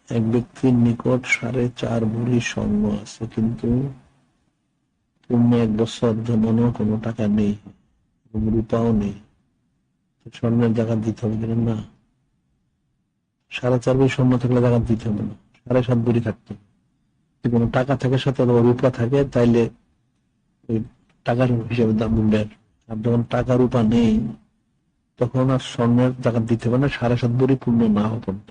এক ব্যক্তির নিকট 4.5 ভরি স্বর্ণ আছে, কিন্তু পূর্ণ 1 বছর জমানো কোনো টাকা নেই, রূপাও নেই। স্বর্ণের জাকাত দিতে হবে কিনা? না, 4.5 ভরি স্বর্ণ থাকলে জাকাত দিতে হবে না, 7.5 ভরি থাকতে হবে। যদি কোনো টাকা থাকে সাথে রূপা থাকে, তাইলে ওই টাকার হিসাবে দাম উঠবে। আর যখন টাকা রূপা নেই, তখন আর স্বর্ণের জাকাত দিতে হবে না, 7.5 ভরি পূর্ণ না হওয়া পর্যন্ত।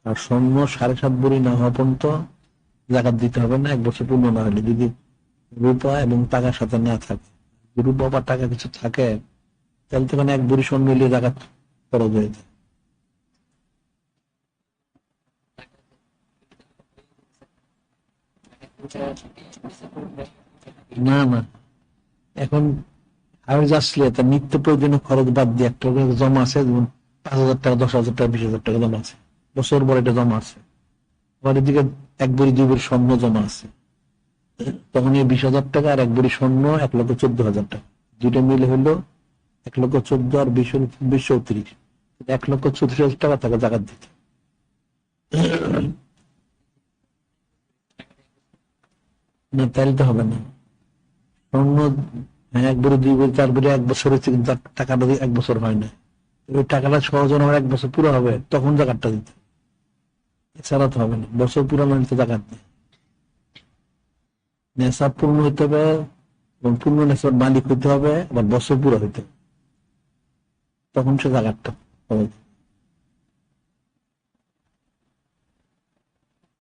আর স্বর্ণ 7.5 ভরি না হওয়া পর্যন্ত জাকাত দিতে হবে না, 1 বছর পূর্ণ না হলে। যদি রূপা এবং টাকার সাথে না থাকে, রূপা বা টাকা কিছু থাকে, তাহলে তখন 1 ভরি স্বর্ণ নিলে জাকাত খরচ হয়ে যায়। না না, এখন আমি আসলে তার নিত্য প্রয়োজনীয় খরচ বাদ দিয়ে একটা জমা আছে, যেমন 5,000 টাকা, 10,000 টাকা, 20,000 টাকা জমা আছে, বছর পর এটা জমা আছে। আবার এদিকে 1 ভরি 2 ভরি স্বর্ণ জমা আছে, তখন এই 20,000 টাকা আর 1 ভরি স্বর্ণ 1,14,000 টাকা, দুইটা মিলে হলো 1,14,000 আর 20,34, 1,34,000 টাকা তাকে জাকাত দিতে। না, তাহলে তো হবে না। স্বর্ণ 1 ভরি 2 ভরি 4 ভরি 1 বছর হচ্ছে, কিন্তু টাকাটা 1 বছর হয় না। ওই টাকাটা সহজ আমার 1 বছর পুরো হবে, তখন জাকাতটা দিতে। এছাড়া তো হবে না, বছর পুরো মানে তো জাকাত নেই। নেশাব পূর্ণ হইতে হবে, এবং পূর্ণ নেশাব মালিক হইতে হবে, আবার বছর পুরো হইতে হবে, তখন সে জাকাতটা হবে।